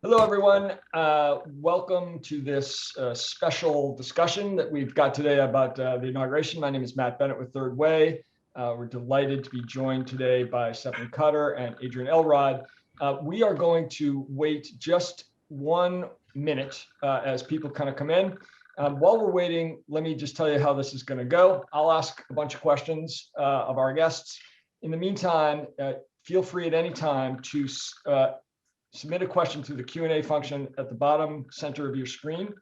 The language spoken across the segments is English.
Hello, everyone. Welcome to this special discussion that we've got today about the inauguration. My name is Matt Bennett with Third Way. We're delighted to be joined today by Stephanie Cutter and Adrienne Elrod. We are going to wait just 1 minute as people kind of come in. While we're waiting, let me just tell you how this is going to go. I'll ask a bunch of questions of our guests. In the meantime, feel free at any time to submit a question through the Q&A function at the bottom center of your screen,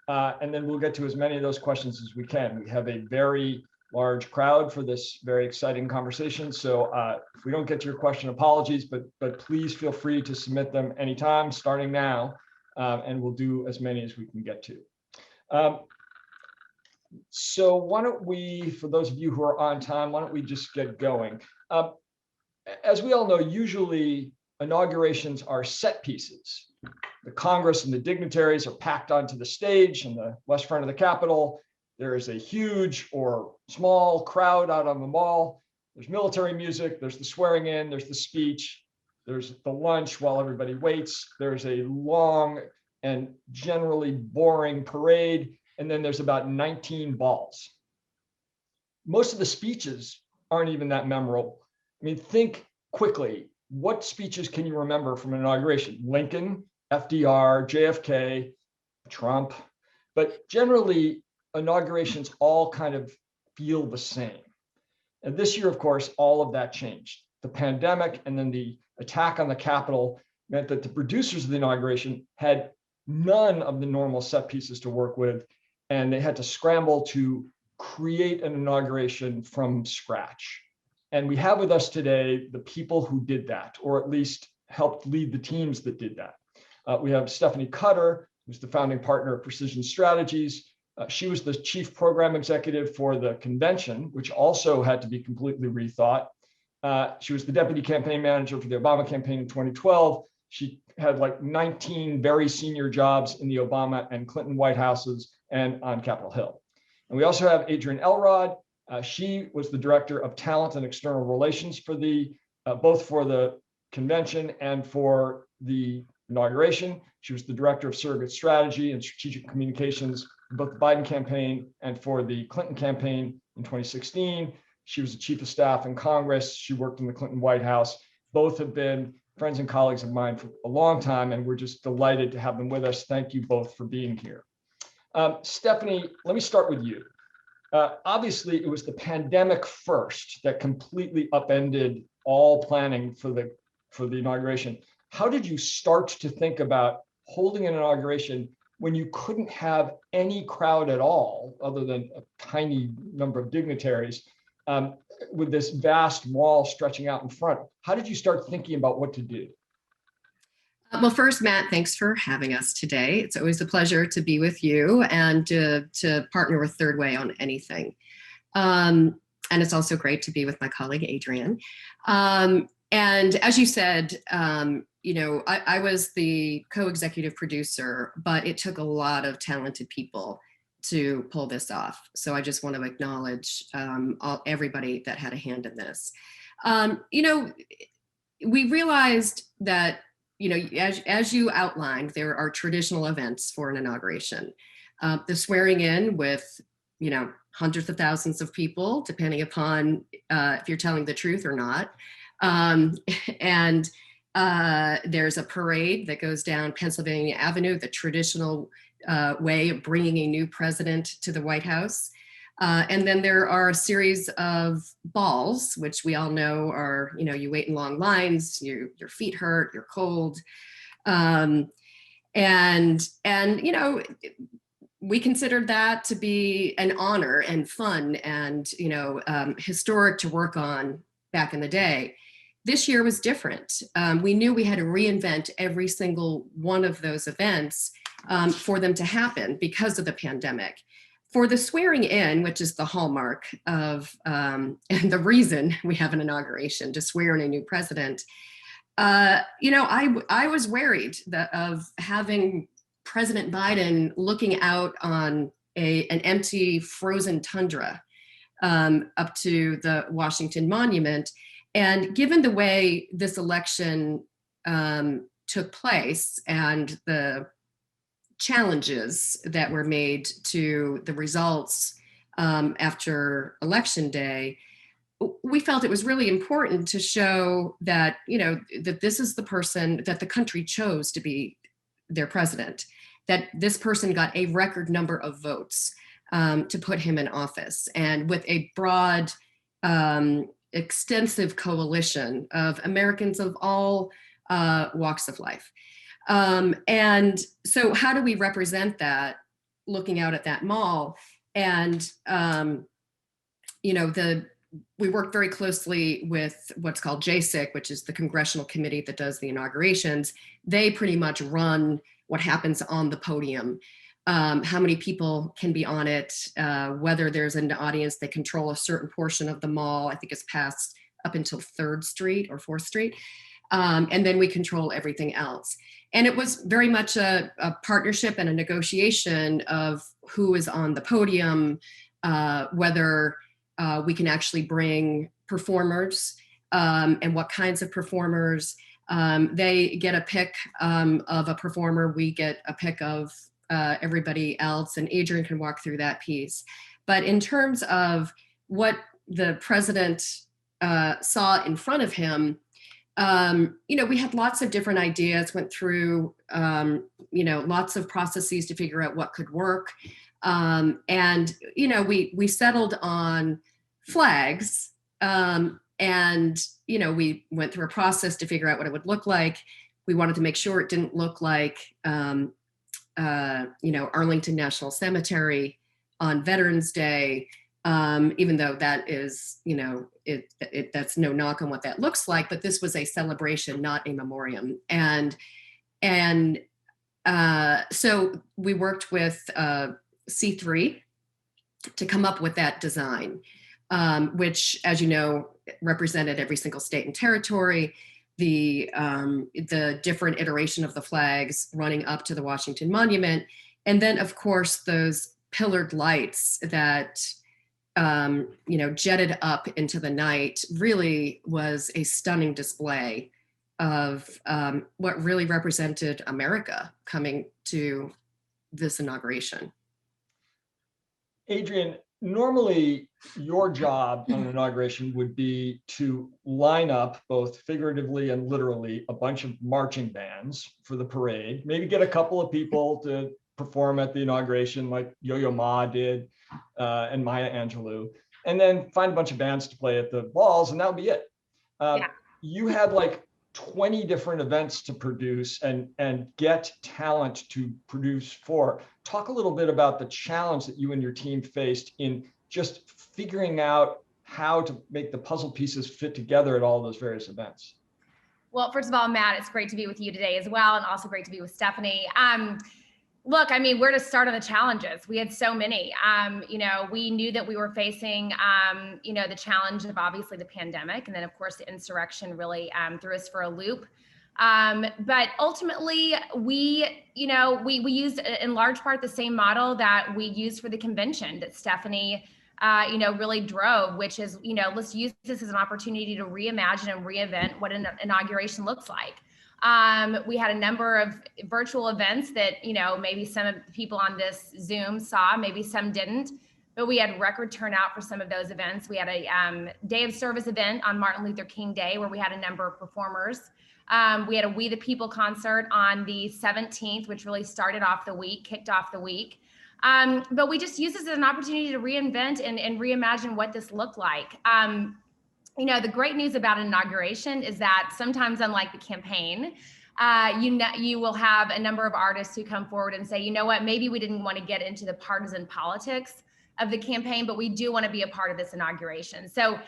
and then we'll get to as many of those questions as we can. We have a very large crowd for this very exciting conversation, so if we don't get to your question, apologies, but please feel free to submit them anytime, starting now, and we'll do as many as we can get to. So why don't we, for those of you who are on time, why don't we just get going? As we all know, usually inaugurations are set pieces. The Congress and the dignitaries are packed onto the stage in the west front of the Capitol. There is a huge or small crowd out on the mall. There's military music, there's the swearing in, there's the speech, there's the lunch while everybody waits. There's a long and generally boring parade, and then there's about 19 balls. Most of the speeches aren't even that memorable. I mean, think quickly. What speeches can you remember from an inauguration? Lincoln, FDR, JFK, Trump. But generally, inaugurations all kind of feel the same. And this year, of course, all of that changed. The pandemic and then the attack on the Capitol meant that the producers of the inauguration had none of the normal set pieces to work with, and they had to scramble to create an inauguration from scratch. And we have with us today the people who did that, or at least helped lead the teams that did that. We have Stephanie Cutter, who's the founding partner of Precision Strategies. She was the chief program executive for the convention, which also had to be completely rethought. She was the deputy campaign manager for the Obama campaign in 2012. She had like 19 very senior jobs in the Obama and Clinton White Houses and on Capitol Hill. And we also have Adrienne Elrod. She was the director of talent and external relations for both for the convention and for the inauguration. She was the director of surrogate strategy and strategic communications for both the Biden campaign and for the Clinton campaign in 2016. She was the chief of staff in Congress. She worked in the Clinton White House. Both have been friends and colleagues of mine for a long time, and we're just delighted to have them with us. Thank you both for being here. Stephanie, let me start with you. Obviously, it was the pandemic first that completely upended all planning for the inauguration. How did you start to think about holding an inauguration when you couldn't have any crowd at all, other than a tiny number of dignitaries, with this vast wall stretching out in front? How did you start thinking about what to do? Well, first, Matt, thanks for having us today. It's always a pleasure to be with you and to partner with Third Way on anything. And it's also great to be with my colleague, Adrienne. And as you said, I was the co-executive producer, but it took a lot of talented people to pull this off. So I just want to acknowledge everybody that had a hand in this. We realized that as you outlined, there are traditional events for an inauguration. The swearing in with, hundreds of thousands of people, depending upon if you're telling the truth or not. And there's a parade that goes down Pennsylvania Avenue, the traditional way of bringing a new president to the White House. And then there are a series of balls, which we all know are, you wait in long lines, your feet hurt, you're cold. We considered that to be an honor and fun and, historic to work on back in the day. This year was different. We knew we had to reinvent every single one of those events for them to happen because of the pandemic. For the swearing in, which is the hallmark of and the reason we have an inauguration, to swear in a new president, I was worried of having President Biden looking out on an empty frozen tundra up to the Washington Monument. And given the way this election took place and the challenges that were made to the results after Election Day, we felt it was really important to show that, that this is the person that the country chose to be their president, that this person got a record number of votes to put him in office, and with a broad, extensive coalition of Americans of all walks of life. And so how do we represent that looking out at that mall? And, we work very closely with what's called JSIC, which is the congressional committee that does the inaugurations. They pretty much run what happens on the podium, how many people can be on it, whether there's an audience. They control a certain portion of the mall. I think it's passed up until 3rd Street or 4th Street. And then we control everything else. And it was very much a partnership and a negotiation of who is on the podium, whether we can actually bring performers and what kinds of performers. They get a pick of a performer, we get a pick of everybody else, and Adrienne can walk through that piece. But in terms of what the president saw in front of him, we had lots of different ideas, went through, lots of processes to figure out what could work. And we settled on flags, and, we went through a process to figure out what it would look like. We wanted to make sure it didn't look like, Arlington National Cemetery on Veterans Day, even though that is, that's no knock on what that looks like, but this was a celebration, not a memoriam. And so we worked with C3 to come up with that design, which, as you know, represented every single state and territory, the different iteration of the flags running up to the Washington Monument, and then, of course, those pillared lights that jetted up into the night. Really was a stunning display of what really represented America coming to this inauguration. Adrienne, normally your job on an inauguration would be to line up, both figuratively and literally, a bunch of marching bands for the parade, maybe get a couple of people to perform at the inauguration like Yo-Yo Ma did, and Maya Angelou, and then find a bunch of bands to play at the balls, and that would be it. You had like 20 different events to produce and get talent to produce for. Talk a little bit about the challenge that you and your team faced in just figuring out how to make the puzzle pieces fit together at all those various events. Well, first of all, Matt, it's great to be with you today as well, and also great to be with Stephanie. Look, I mean, where to start on the challenges? We had so many. We knew that we were facing, the challenge of obviously the pandemic, and then of course the insurrection really threw us for a loop. But ultimately, we used in large part the same model that we used for the convention that Stephanie, really drove, which is, let's use this as an opportunity to reimagine and reinvent what an inauguration looks like. We had a number of virtual events that, maybe some of the people on this Zoom saw, maybe some didn't, but we had record turnout for some of those events. We had a day of service event on Martin Luther King Day where we had a number of performers. We had a We the People concert on the 17th, which really started off the week, kicked off the week. But we just used this as an opportunity to reinvent and reimagine what this looked like. The great news about an inauguration is that sometimes, unlike the campaign, you will have a number of artists who come forward and say, you know what, maybe we didn't want to get into the partisan politics of the campaign, but we do want to be a part of this inauguration. So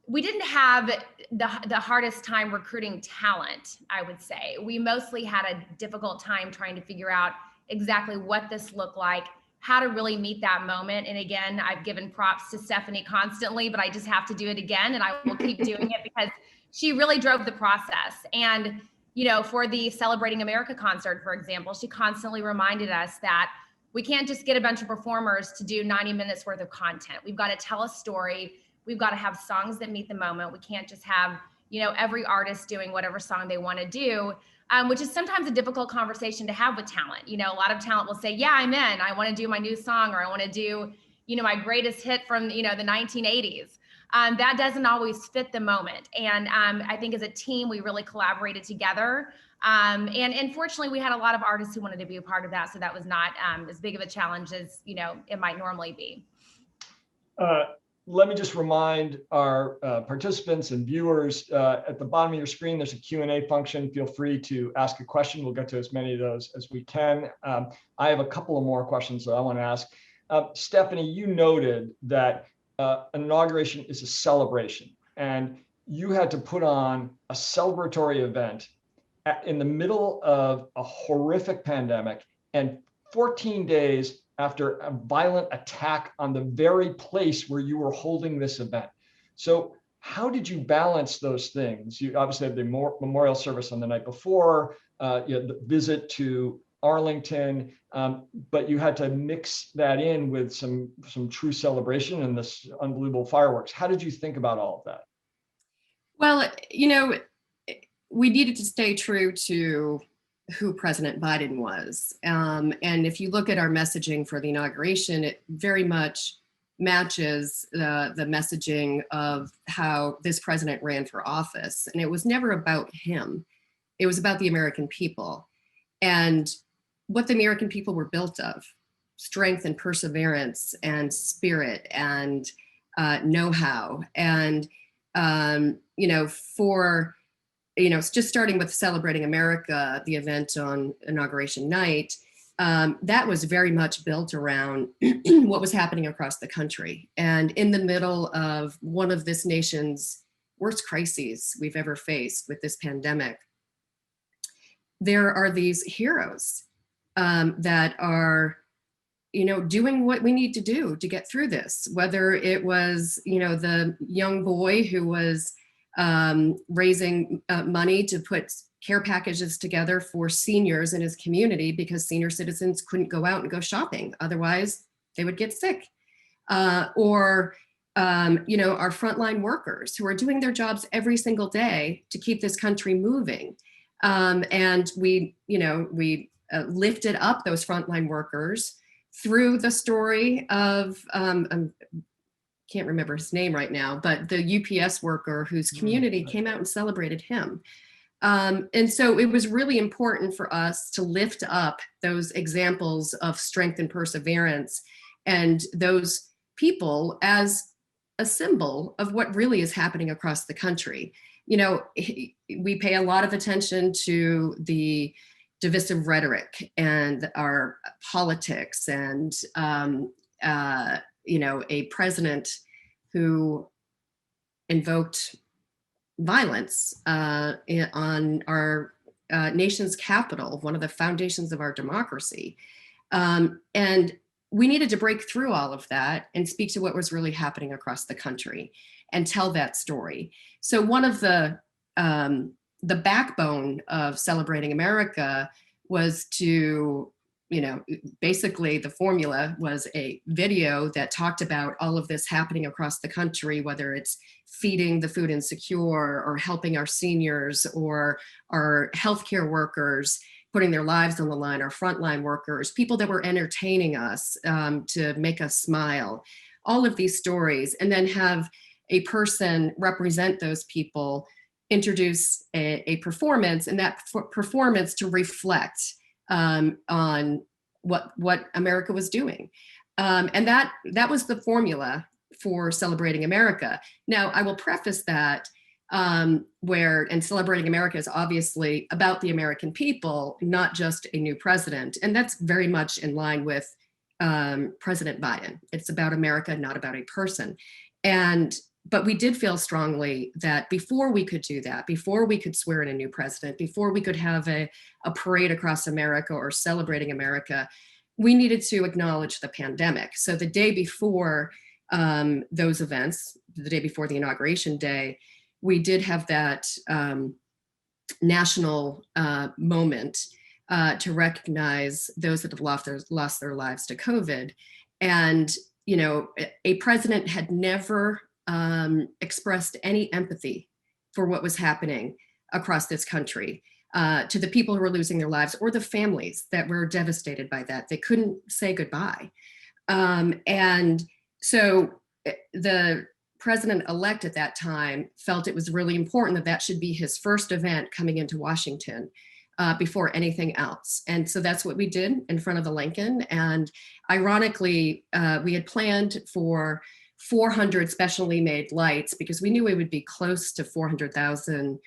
we didn't have the hardest time recruiting talent, I would say. We mostly had a difficult time trying to figure out exactly what this looked like, how to really meet that moment. And again, I've given props to Stephanie constantly, but I just have to do it again, and I will keep doing it because she really drove the process. And, for the Celebrating America concert, for example, she constantly reminded us that we can't just get a bunch of performers to do 90 minutes worth of content. We've got to tell a story. We've got to have songs that meet the moment. We can't just have, every artist doing whatever song they want to do, which is sometimes a difficult conversation to have with talent. A lot of talent will say, yeah, I'm in, I want to do my new song, or I want to do, my greatest hit from, the 1980s. That doesn't always fit the moment. And I think as a team, we really collaborated together. And fortunately, we had a lot of artists who wanted to be a part of that. So that was not as big of a challenge as, it might normally be. Let me just remind our participants and viewers, at the bottom of your screen, there's a Q&A function. Feel free to ask a question. We'll get to as many of those as we can. I have a couple of more questions that I want to ask. Stephanie, you noted that an inauguration is a celebration, and you had to put on a celebratory event in the middle of a horrific pandemic and 14 days after a violent attack on the very place where you were holding this event. So how did you balance those things? You obviously had the memorial service on the night before, you had the visit to Arlington, but you had to mix that in with some true celebration and this unbelievable fireworks. How did you think about all of that? Well, we needed to stay true to who President Biden was. And if you look at our messaging for the inauguration, it very much matches the messaging of how this president ran for office. And it was never about him. It was about the American people and what the American people were built of: strength and perseverance and spirit and know-how. And, just starting with Celebrating America, the event on inauguration night, that was very much built around what was happening across the country. And in the middle of one of this nation's worst crises we've ever faced with this pandemic, there are these heroes that are, doing what we need to do to get through this, whether it was, the young boy who was raising money to put care packages together for seniors in his community because senior citizens couldn't go out and go shopping. Otherwise, they would get sick. Or our frontline workers who are doing their jobs every single day to keep this country moving. And we lifted up those frontline workers through the story of, can't remember his name right now, but the UPS worker whose community came out and celebrated him. And so it was really important for us to lift up those examples of strength and perseverance and those people as a symbol of what really is happening across the country. We pay a lot of attention to the divisive rhetoric and our politics and, a president who invoked violence on our nation's capital, one of the foundations of our democracy. And we needed to break through all of that and speak to what was really happening across the country and tell that story. So one of the backbone of Celebrating America was to, basically the formula was a video that talked about all of this happening across the country, whether it's feeding the food insecure or helping our seniors or our healthcare workers, putting their lives on the line, our frontline workers, people that were entertaining us to make us smile, all of these stories, and then have a person represent those people, introduce a performance, and that performance to reflect on what America was doing. And that was the formula for Celebrating America. Now, I will preface that and Celebrating America is obviously about the American people, not just a new president. And that's very much in line with President Biden. It's about America, not about a person. But we did feel strongly that before we could do that, before we could swear in a new president, before we could have a parade across America or Celebrating America, we needed to acknowledge the pandemic. So the day before those events, the day before the inauguration day, we did have that national moment to recognize those that have lost their lives to COVID. And, a president had never expressed any empathy for what was happening across this country, to the people who were losing their lives or the families that were devastated by that. They couldn't say goodbye. And so the president-elect at that time felt it was really important that that should be his first event coming into Washington before anything else. And so that's what we did in front of the Lincoln. And ironically, we had planned for 400 specially made lights because we knew we would be close to 400,000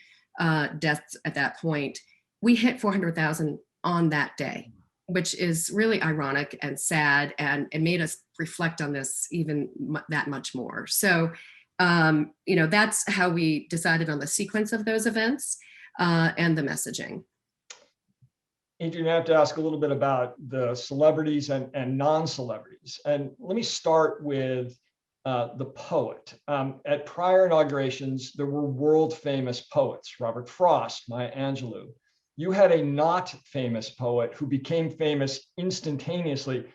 deaths at that point. We hit 400,000 on that day, which is really ironic and sad, and it made us reflect on this even that much more. So, that's how we decided on the sequence of those events and the messaging. Adrienne, I have to ask a little bit about the celebrities and non-celebrities. And let me start with the poet. At prior inaugurations, there were world famous poets, Robert Frost, Maya Angelou. You had a not famous poet who became famous instantaneously.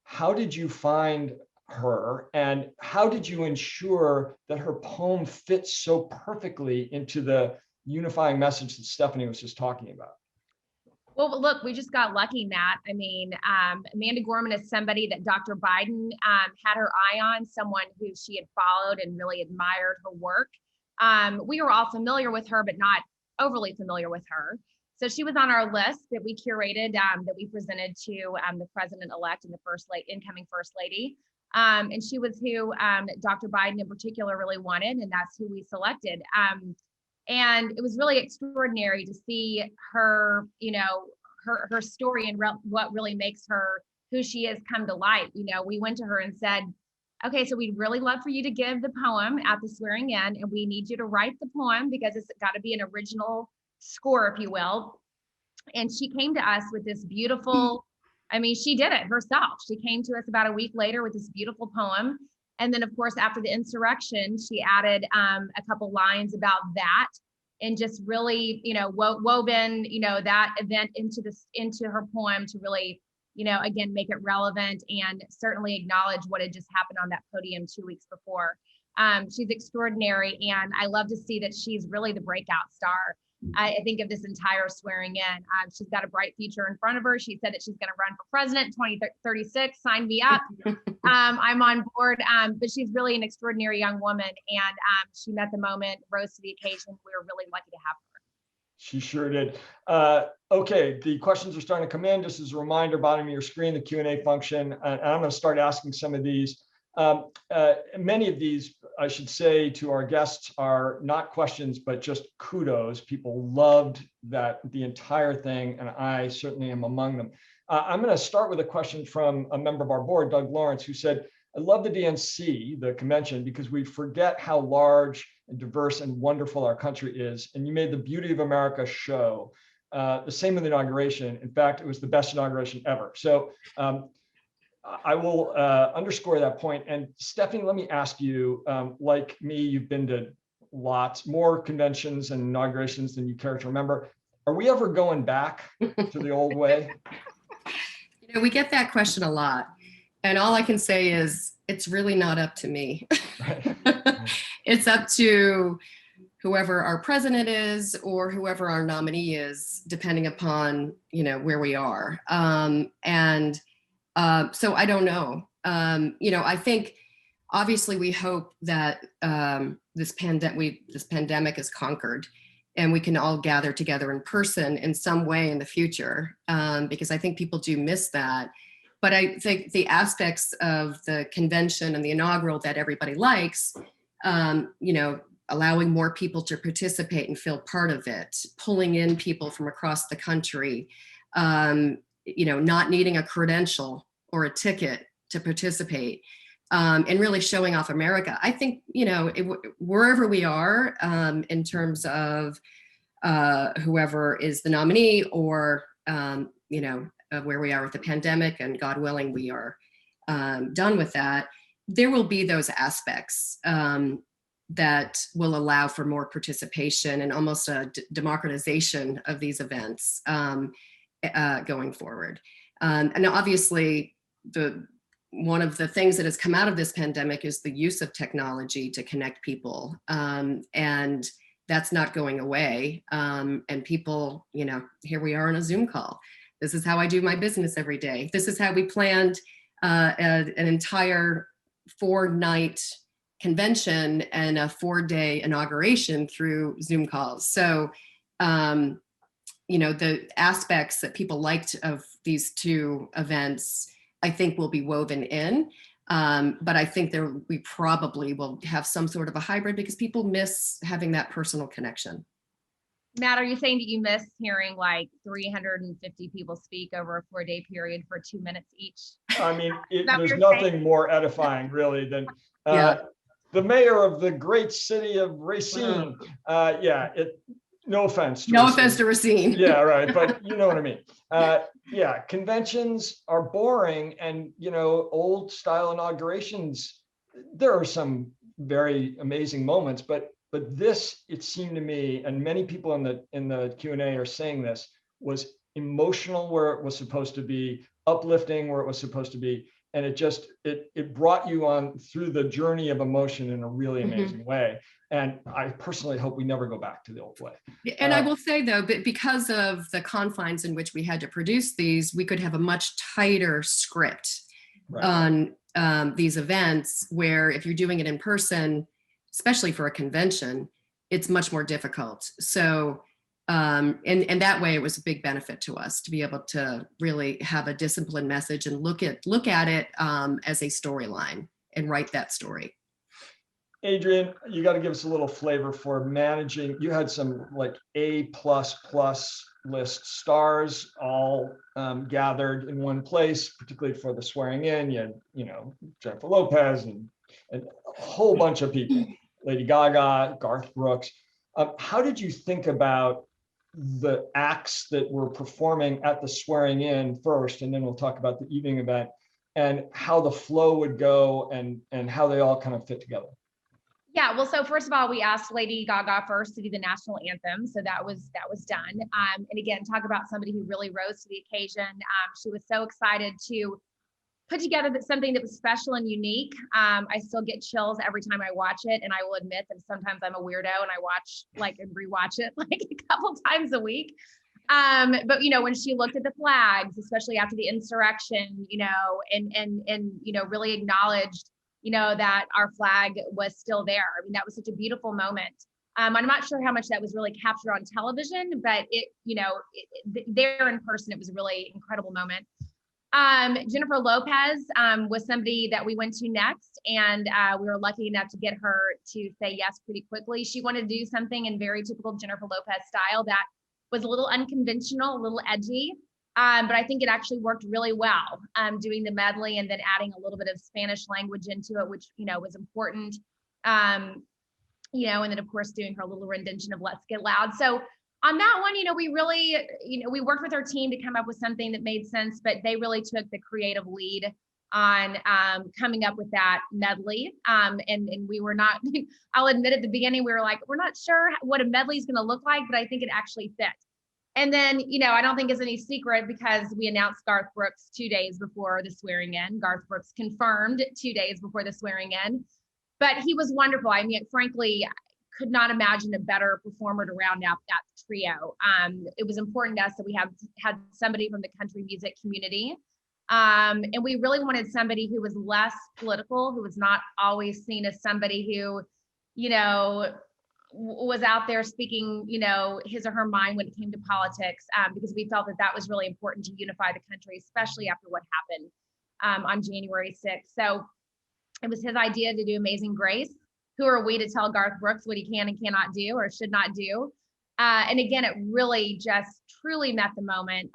How did you find her, and how did you ensure that her poem fits so perfectly into the unifying message that Stephanie was just talking about? Well, look, we just got lucky, Matt. I mean, Amanda Gorman is somebody that Dr. Biden had her eye on, someone who she had followed and really admired her work. We were all familiar with her, but not overly familiar with her. So she was on our list that we curated, that we presented to the president-elect and the incoming first lady. And she was who Dr. Biden in particular really wanted, and that's who we selected. And it was really extraordinary to see her, her story and what really makes her who she is come to light. We went to her and said, okay, so we'd really love for you to give the poem at the swearing in, and we need you to write the poem because it's got to be an original score, if you will. And she came to us with this beautiful, she did it herself. She came to us about a week later with this beautiful poem. And then, of course, after the insurrection, she added a couple lines about that, and just really, woven, that event into her poem to really, again, make it relevant and certainly acknowledge what had just happened on that podium 2 weeks before. She's extraordinary, and I love to see that she's really the breakout star. I think of this entire swearing in. She's got a bright future in front of her. She said that she's going to run for president in 2036. Sign me up. I'm on board. But she's really an extraordinary young woman, and she met the moment, rose to the occasion. We were really lucky to have her. She sure did. Okay, the questions are starting to come in. Just as a reminder, bottom of your screen, the Q&A function. And I'm going to start asking some of these. Many of these, I should say to our guests, are not questions, but just kudos. People loved the entire thing, and I certainly am among them. I'm going to start with a question from a member of our board, Doug Lawrence, who said, I love the DNC, the convention, because we forget how large and diverse and wonderful our country is. And you made the Beauty of America show. The same with the inauguration. In fact, it was the best inauguration ever. So I will underscore that point. And Stephanie, let me ask you, like me, you've been to lots more conventions and inaugurations than you care to remember. Are we ever going back to the old way? We get that question a lot. And all I can say is it's really not up to me. Right. It's up to whoever our president is or whoever our nominee is, depending upon, where we are. So I don't know. I think obviously we hope that this pandemic is conquered and we can all gather together in person in some way in the future, because I think people do miss that. But I think the aspects of the convention and the inaugural that everybody likes, allowing more people to participate and feel part of it, pulling in people from across the country, not needing a credential or a ticket to participate, and really showing off America. I think, wherever we are in terms of whoever is the nominee or, where we are with the pandemic, and God willing, we are done with that, there will be those aspects that will allow for more participation and almost a democratization of these events going forward. And obviously, one of the things that has come out of this pandemic is the use of technology to connect people. And that's not going away. And people, here we are on a Zoom call. This is how I do my business every day. This is how we planned an entire 4-night convention and a 4-day inauguration through Zoom calls. So, the aspects that people liked of these two events, I think will be woven in. But I think we probably will have some sort of a hybrid because people miss having that personal connection. Matt, are you saying that you miss hearing like 350 people speak over a 4-day period for 2 minutes each? I mean, there's nothing more edifying really than the mayor of the great city of Racine. No offense to Racine. Yeah, right. But you know what I mean. Conventions are boring, and old style inaugurations, there are some very amazing moments, but this, it seemed to me, and many people in the Q&A are saying this, was emotional where it was supposed to be, uplifting where it was supposed to be, and it brought you on through the journey of emotion in a really amazing way. And I personally hope we never go back to the old way. And I will say though, because of the confines in which we had to produce these, we could have a much tighter script on these events, where if you're doing it in person, especially for a convention, it's much more difficult. So, and that way it was a big benefit to us to be able to really have a disciplined message and look at it as a storyline and write that story. Adrienne, you got to give us a little flavor for managing. You had some like A++ list stars all gathered in one place, particularly for the swearing in. You had, Jennifer Lopez and a whole bunch of people, Lady Gaga, Garth Brooks. How did you think about the acts that were performing at the swearing in first, and then we'll talk about the evening event, and how the flow would go and how they all kind of fit together? Yeah, well, so first of all, we asked Lady Gaga first to do the national anthem, so that was done. And again, talk about somebody who really rose to the occasion. She was so excited to put together something that was special and unique. I still get chills every time I watch it, and I will admit that sometimes I'm a weirdo and I watch and rewatch it like a couple times a week. But when she looked at the flags, especially after the insurrection, and really acknowledged that our flag was still there. I mean, that was such a beautiful moment. I'm not sure how much that was really captured on television, but there in person, it was a really incredible moment. Jennifer Lopez was somebody that we went to next, and we were lucky enough to get her to say yes pretty quickly. She wanted to do something in very typical Jennifer Lopez style that was a little unconventional, a little edgy. But I think it actually worked really well, doing the medley and then adding a little bit of Spanish language into it, which, was important. And then of course, doing her little rendition of Let's Get Loud. So on that one, we really, we worked with our team to come up with something that made sense, but they really took the creative lead on coming up with that medley. And we were not, I'll admit at the beginning, we were like, we're not sure what a medley is going to look like, but I think it actually fit. And then, I don't think it's any secret because we announced Garth Brooks 2 days before the swearing in. Garth Brooks confirmed 2 days before the swearing in, but he was wonderful. I mean, frankly, I could not imagine a better performer to round out that trio. It was important to us that we had somebody from the country music community. And we really wanted somebody who was less political, who was not always seen as somebody who, was out there speaking, his or her mind when it came to politics, because we felt that was really important to unify the country, especially after what happened on January 6th. So it was his idea to do Amazing Grace. Who are we to tell Garth Brooks what he can and cannot do or should not do? And again, it really just truly met the moment.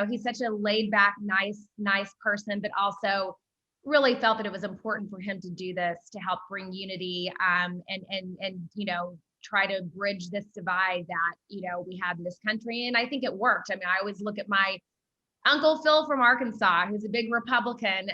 He's such a laid back, nice person, but also really felt that it was important for him to do this to help bring unity and try to bridge this divide that we have in this country. And I think it worked. I mean, I always look at my Uncle Phil from Arkansas, who's a big Republican,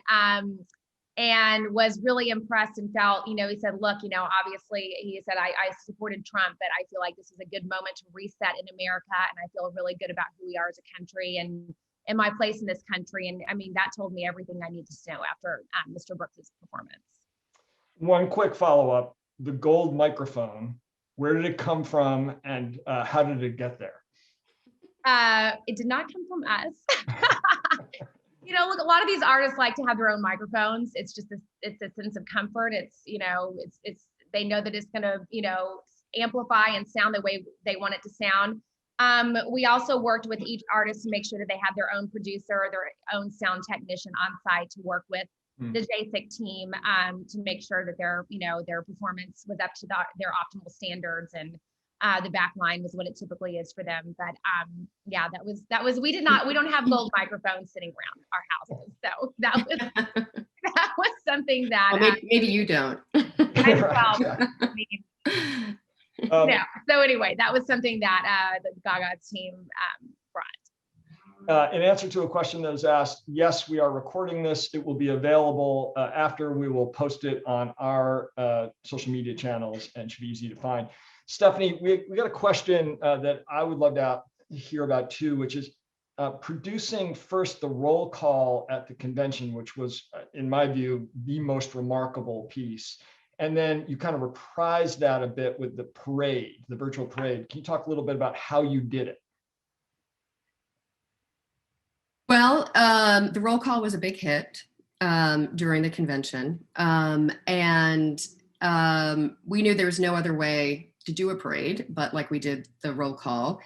and was really impressed and felt, he said, look, obviously he said, I supported Trump, but I feel like this is a good moment to reset in America. And I feel really good about who we are as a country and my place in this country. And I mean, that told me everything I need to know after Mr. Brooks's performance. One quick follow-up, the gold microphone Where did it come from, and how did it get there? It did not come from us. You know, look, a lot of these artists like to have their own microphones. It's just it's a sense of comfort. It's, you know, it's they know that it's going to, you know, amplify and sound the way they want it to sound. We also worked with each artist to make sure that they have their own producer, their own sound technician on site to work with the JSIC team to make sure that their, you know, their performance was up to their optimal standards, and the back line was what it typically is for them. But yeah, that was we don't have gold microphones sitting around our houses, so that was something that well, maybe you don't. Yeah. So anyway, that was something that the Gaga team brought. In answer to a question that was asked, yes, we are recording this. It will be available after. We will post it on our social media channels and should be easy to find. Stephanie, we got a question that I would love to hear about too, which is producing first the roll call at the convention, which was, in my view, the most remarkable piece. And then you kind of reprised that a bit with the parade, the virtual parade. Can you talk a little bit about how you did it? Well, the roll call was a big hit during the convention. And we knew there was no other way to do a parade, but like we did the roll call.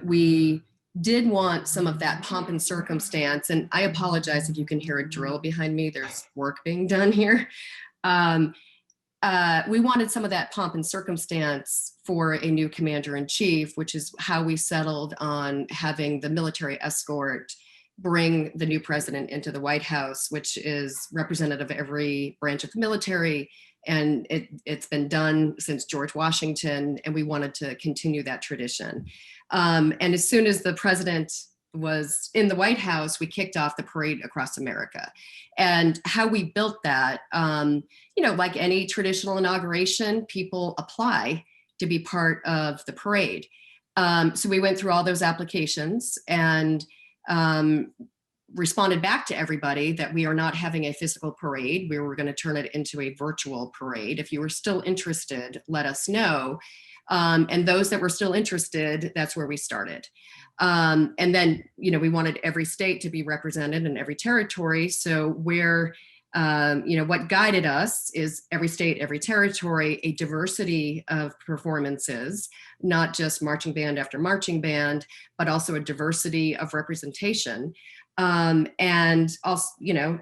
We did want some of that pomp and circumstance. And I apologize if you can hear a drill behind me. There's work being done here. We wanted some of that pomp and circumstance for a new commander-in-chief, which is how we settled on having the military escort bring the new president into the White House, which is representative of every branch of the military. And it's been done since George Washington, and we wanted to continue that tradition. And as soon as the president was in the White House, we kicked off the parade across America. And how we built that, you know, like any traditional inauguration, people apply to be part of the parade. So we went through all those applications and responded back to everybody that we are not having a physical parade. We were going to turn it into a virtual parade. If you were still interested, let us know. And those that were still interested, that's where we started. And then, you know, we wanted every state to be represented in every territory. So where, you know, what guided us is every state, every territory, a diversity of performances, not just marching band after marching band, but also a diversity of representation. And also, you know,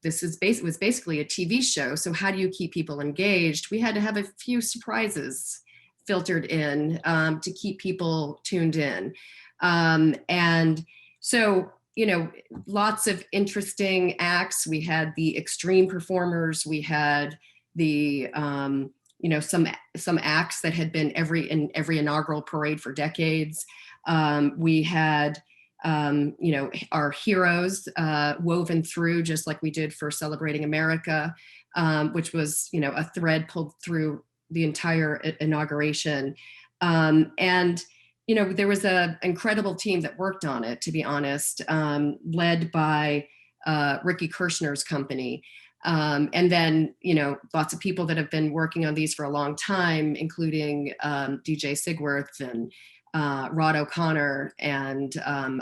this is was basically a TV show. So how do you keep people engaged? We had to have a few surprises filtered in to keep people tuned in. And so, you know, lots of interesting acts. We had the extreme performers. We had the, you know, some acts that had been in every inaugural parade for decades. We had, you know, our heroes woven through, just like we did for Celebrating America, which was, you know, a thread pulled through the entire inauguration. And, you know, there was an incredible team that worked on it, to be honest, led by Ricky Kirshner's company. And then, you know, lots of people that have been working on these for a long time, including DJ Sigworth and Rod O'Connor and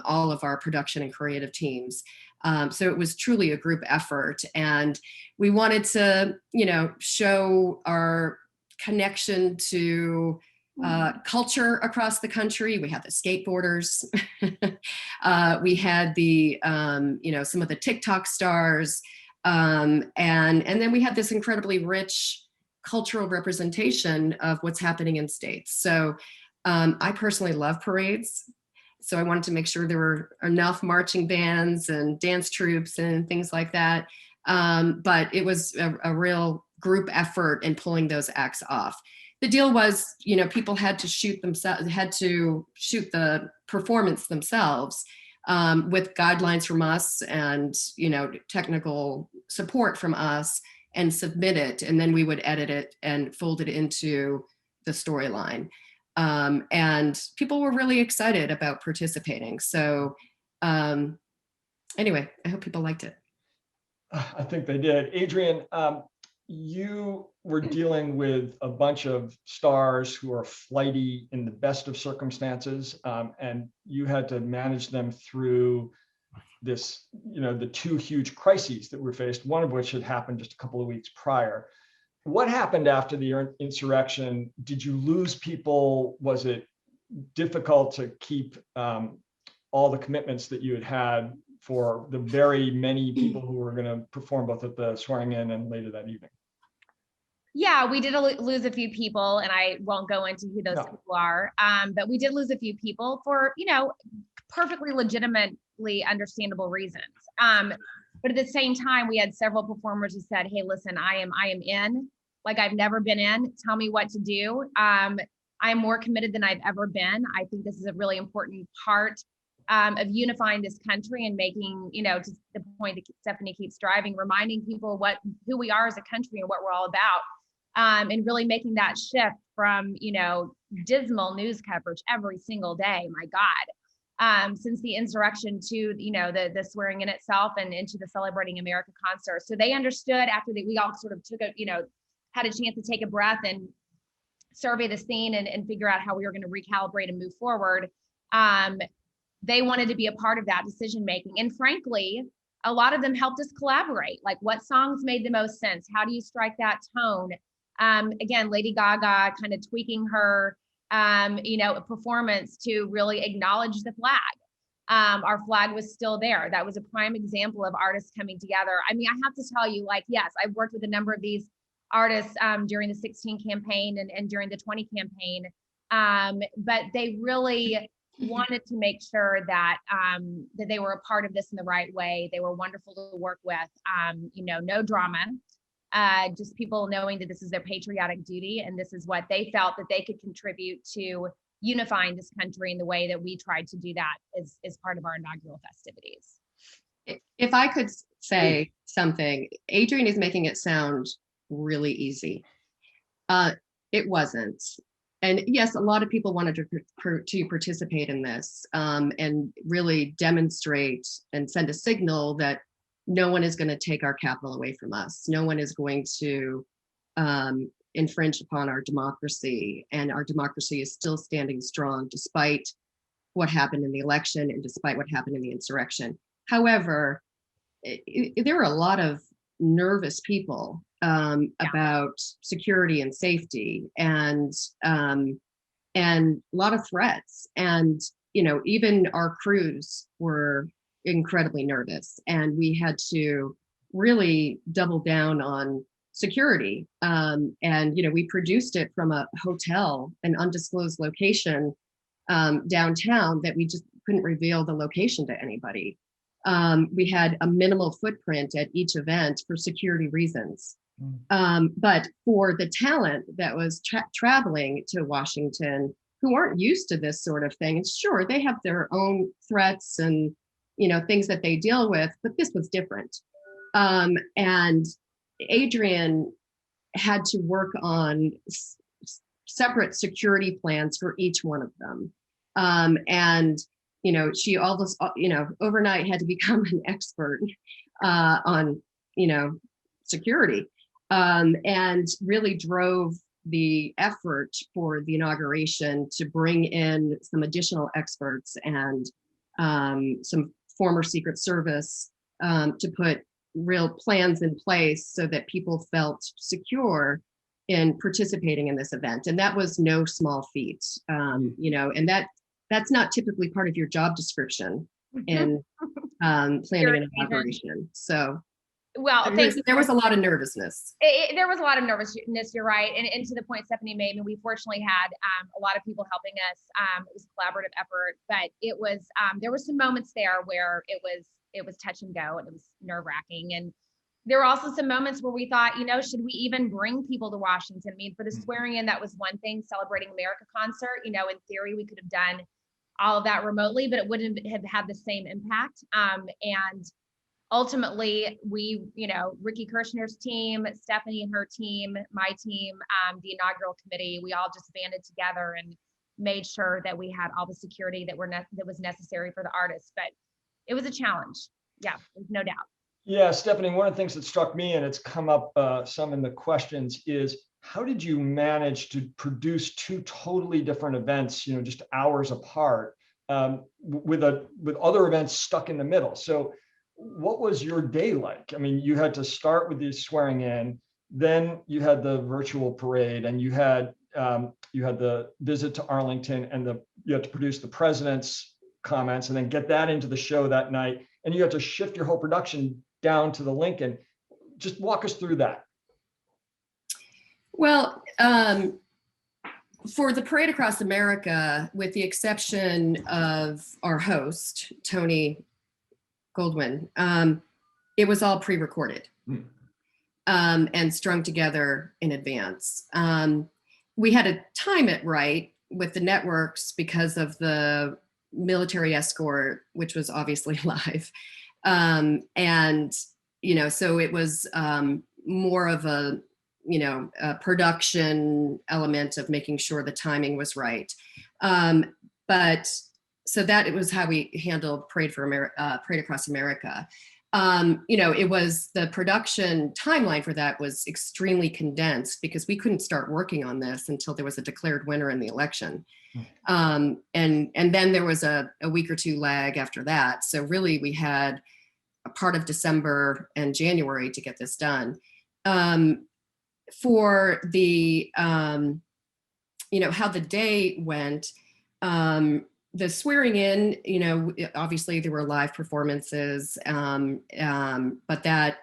all of our production and creative teams. So it was truly a group effort. And we wanted to, you know, show our connection to culture across the country. We had the skateboarders. We had the, you know, some of the TikTok stars. And then we had this incredibly rich cultural representation of what's happening in states. So I personally love parades. So I wanted to make sure there were enough marching bands and dance troupes and things like that. But it was a real group effort in pulling those acts off. The deal was, you know, people had to shoot the performance themselves with guidelines from us and, you know, technical support from us, and submit it. And then we would edit it and fold it into the storyline. And people were really excited about participating. So anyway, I hope people liked it. I think they did. Adrienne, you were dealing with a bunch of stars who are flighty in the best of circumstances, and you had to manage them through this, the two huge crises that were faced, one of which had happened just a couple of weeks prior. What happened after the insurrection? Did you lose people? Was it difficult to keep all the commitments that you had had for the very many people who were going to perform both at the swearing in and later that evening? Yeah, we did lose a few people, and I won't go into who those people are, but we did lose a few people for, perfectly legitimately understandable reasons. But at the same time, we had several performers who said, hey, listen, I am in, like I've never been in, tell me what to do. I'm more committed than I've ever been. I think this is a really important part of unifying this country and making, to the point that Stephanie keeps driving, reminding people who we are as a country and what we're all about, and really making that shift from, dismal news coverage every single day, my God, since the insurrection to, the swearing in itself and into the Celebrating America concert. So they understood after that we all sort of took had a chance to take a breath and survey the scene and figure out how we were going to recalibrate and move forward. They wanted to be a part of that decision making. And frankly, a lot of them helped us collaborate. Like, what songs made the most sense? How do you strike that tone? Again, Lady Gaga kind of tweaking her, performance to really acknowledge the flag. Our flag was still there. That was a prime example of artists coming together. I mean, I have to tell you, yes, I've worked with a number of these artists during the 16 campaign and during the 20 campaign, but they really wanted to make sure that that they were a part of this in the right way. They were wonderful to work with. No drama, just people knowing that this is their patriotic duty and this is what they felt that they could contribute to unifying this country in the way that we tried to do that as part of our inaugural festivities. If I could say something, Adrienne is making it sound really easy. It wasn't. And yes, a lot of people wanted to participate in this and really demonstrate and send a signal that no one is going to take our capital away from us. No one is going to infringe upon our democracy. And our democracy is still standing strong despite what happened in the election and despite what happened in the insurrection. However, there were a lot of nervous people about security and safety and a lot of threats. And, even our crews were incredibly nervous, and we had to really double down on security. And, we produced it from a hotel, an undisclosed location downtown that we just couldn't reveal the location to anybody. We had a minimal footprint at each event for security reasons. But for the talent that was traveling to Washington, who aren't used to this sort of thing, and sure, they have their own threats and, things that they deal with, but this was different. And Adrienne had to work on separate security plans for each one of them. And she almost, overnight had to become an expert on, security, and really drove the effort for the inauguration to bring in some additional experts and some former Secret Service to put real plans in place so that people felt secure in participating in this event. And that was no small feat, and that's not typically part of your job description in planning an inauguration. So, well, there was a lot of nervousness. There was a lot of nervousness, you're right. And to the point Stephanie made, and we fortunately had a lot of people helping us. It was a collaborative effort, but it was, there were some moments there where it was touch and go and it was nerve wracking. And there were also some moments where we thought, should we even bring people to Washington? I mean, for the swearing in, that was one thing. Celebrating America concert, in theory, we could have done all of that remotely, but it wouldn't have had the same impact. And ultimately, we, Ricky Kirshner's team, Stephanie and her team, my team, the inaugural committee, we all just banded together and made sure that we had all the security that was necessary for the artists. But it was a challenge. Yeah, there's no doubt. Yeah, Stephanie, one of the things that struck me, and it's come up some in the questions, is how did you manage to produce two totally different events, just hours apart, with other events stuck in the middle? So what was your day like? I mean, you had to start with the swearing in, then you had the virtual parade, and you had the visit to Arlington, and you had to produce the president's comments, and then get that into the show that night, and you had to shift your whole production down to the Lincoln. Just walk us through that. Well, for the Parade Across America, with the exception of our host, Tony Goldwyn, it was all pre-recorded and strung together in advance. We had to time it right with the networks because of the military escort, which was obviously live. And, so it was more of a production element of making sure the timing was right. But so that it was how we handled Parade Across America. It was the production timeline for that was extremely condensed because we couldn't start working on this until there was a declared winner in the election. And then there was a week or two lag after that. So really we had a part of December and January to get this done. For the, how the day went, the swearing in, obviously there were live performances, but that,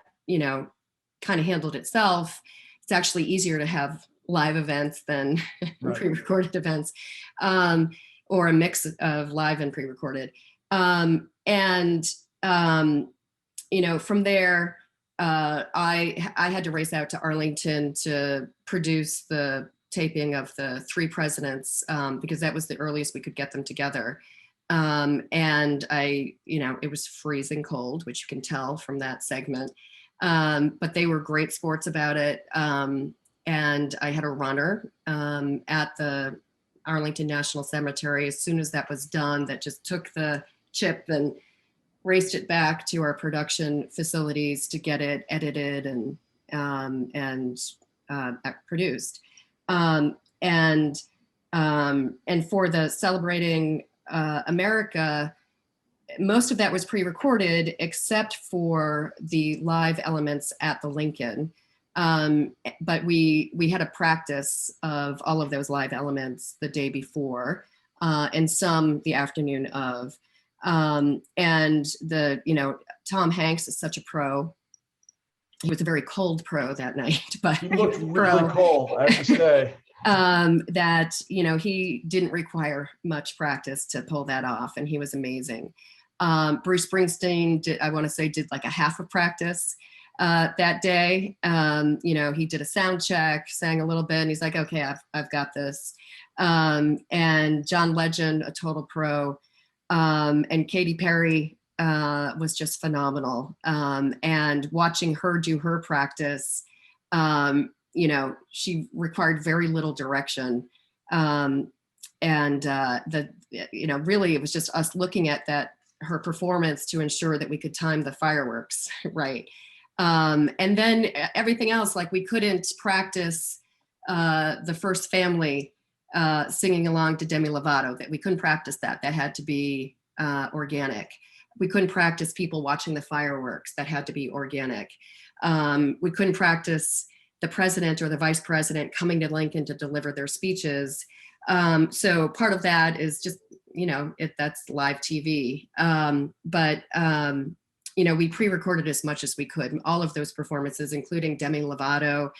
kind of handled itself. It's actually easier to have live events than Right. pre-recorded events, or a mix of live and pre-recorded. From there, I had to race out to Arlington to produce the taping of the three presidents, because that was the earliest we could get them together. And it was freezing cold, which you can tell from that segment. But they were great sports about it. And I had a runner at the Arlington National Cemetery as soon as that was done, that just took the chip and raced it back to our production facilities to get it edited and produced. And for the Celebrating America, most of that was pre-recorded except for the live elements at the Lincoln. But we had a practice of all of those live elements the day before, and some the afternoon of. And Tom Hanks is such a pro. He was a very cold pro that night, but He looked really cold, I have to say. That, he didn't require much practice to pull that off, and he was amazing. Bruce Springsteen did like a half of practice that day. He did a sound check, sang a little bit, and he's like, okay, I've got this. And John Legend, a total pro. And Katy Perry was just phenomenal. And watching her do her practice, she required very little direction. Really it was just us looking at her performance to ensure that we could time the fireworks right. And then everything else, like we couldn't practice the First Family singing along to Demi Lovato, that we couldn't practice that had to be organic. We couldn't practice people watching the fireworks, that had to be organic. We couldn't practice the president or the vice president coming to Lincoln to deliver their speeches. So part of that is just, that's live TV. We pre-recorded as much as we could. All of those performances, including Demi Lovato,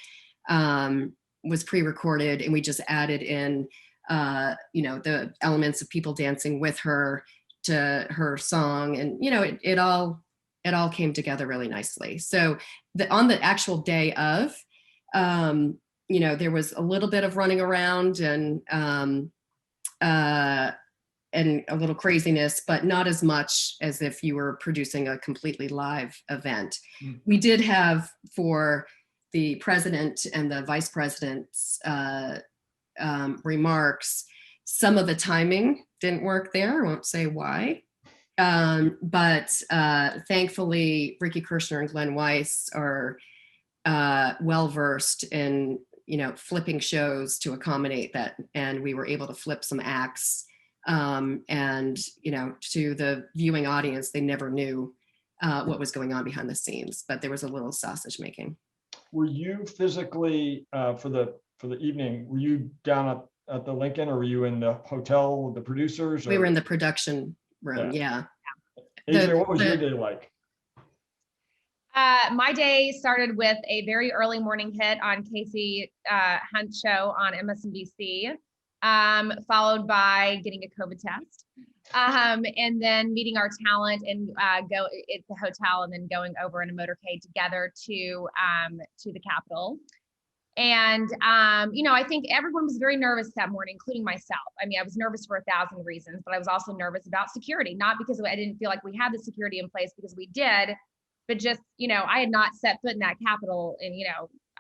was pre-recorded, and we just added in, the elements of people dancing with her to her song, and it all came together really nicely. So on the actual day of, there was a little bit of running around and a little craziness, but not as much as if you were producing a completely live event. We did have, for the president and the vice president's remarks, some of the timing didn't work there. I won't say why. But thankfully, Ricky Kirshner and Glenn Weiss are well-versed in, flipping shows to accommodate that. And we were able to flip some acts. And, to the viewing audience, they never knew what was going on behind the scenes, but there was a little sausage making. Were you physically, for the evening, were you down at the Lincoln, or were you in the hotel with the producers? Or? We were in the production room, yeah. Adrienne, what was your day like? My day started with a very early morning hit on Casey Hunt show on MSNBC, followed by getting a COVID test, and then meeting our talent and go at the hotel, and then going over in a motorcade together to the Capitol. And, I think everyone was very nervous that morning, including myself. I mean, I was nervous for 1,000 reasons, but I was also nervous about security, not because I didn't feel like we had the security in place, because we did, but just, I had not set foot in that Capitol in,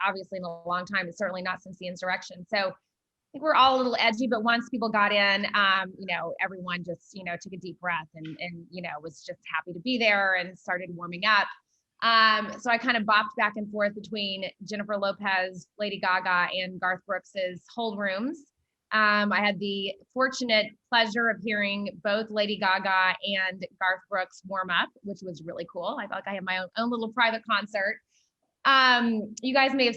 obviously in a long time, and certainly not since the insurrection. So I think we're all a little edgy, but once people got in, everyone just, took a deep breath and was just happy to be there and started warming up. So I kind of bopped back and forth between Jennifer Lopez, Lady Gaga, and Garth Brooks's hold rooms. I had the fortunate pleasure of hearing both Lady Gaga and Garth Brooks warm up, which was really cool. I felt like I had my own little private concert. You guys may have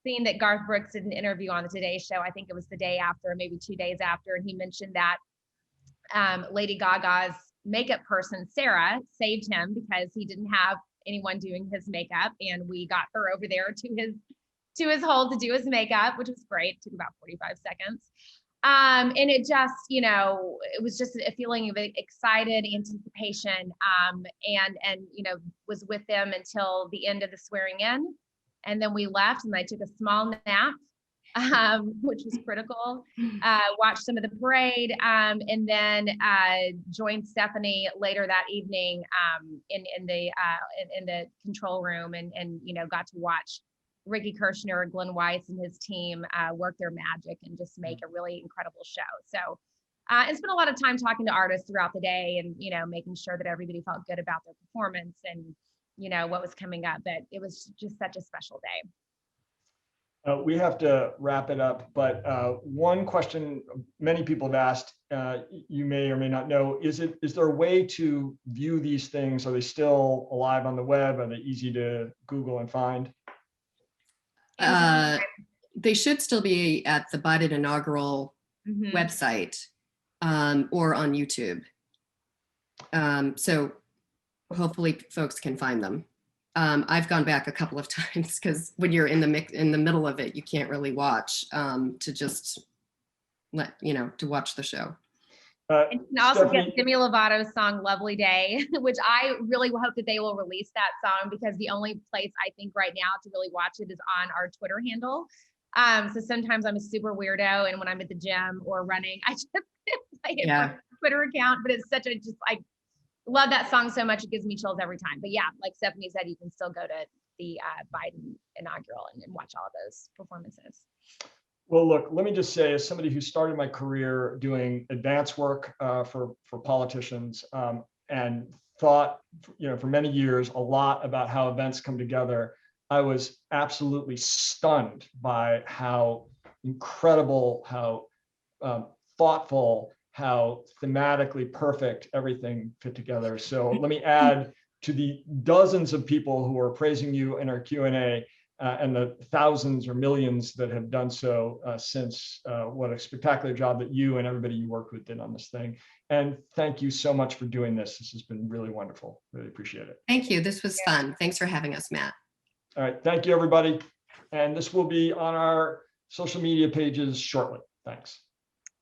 seen that Garth Brooks did an interview on the Today Show. I think it was the day after, maybe 2 days after, and he mentioned that Lady Gaga's makeup person, Sarah, saved him because he didn't have anyone doing his makeup, and we got her over there to his hold to do his makeup, which was great. It took about 45 seconds. And it just, it was just a feeling of excited anticipation, and was with them until the end of the swearing in. And then we left, and I took a small nap, which was critical, watched some of the parade, and then joined Stephanie later that evening in the control room, and got to watch Ricky Kirshner, Glenn Weiss, and his team work their magic and just make a really incredible show. So and spent a lot of time talking to artists throughout the day, and making sure that everybody felt good about their performance and what was coming up. But it was just such a special day. We have to wrap it up, but one question many people have asked, you may or may not know, is there a way to view these things? Are they still alive on the web? Are they easy to Google and find? They should still be at the Biden Inaugural website, or on YouTube. So hopefully folks can find them. I've gone back a couple of times because when you're in the middle of it, you can't really watch, to just to watch the show. And you can also get Demi Lovato's song "Lovely Day," which I really hope that they will release that song, because the only place I think right now to really watch it is on our Twitter handle. So sometimes I'm a super weirdo, and when I'm at the gym or running, I just play it on my Twitter account. But it's I love that song so much, it gives me chills every time. But yeah, like Stephanie said, you can still go to the Biden Inaugural and watch all of those performances. Well, look, let me just say, as somebody who started my career doing advance work for politicians, and thought, for many years, a lot about how events come together, I was absolutely stunned by how incredible, how thoughtful, how thematically perfect everything fit together. So let me add to the dozens of people who are praising you in our Q&A, and the thousands or millions that have done so since. What a spectacular job that you and everybody you worked with did on this thing. And thank you so much for doing this. This has been really wonderful. Really appreciate it. Thank you. This was fun. Thanks for having us, Matt. All right. Thank you, everybody. And this will be on our social media pages shortly. Thanks.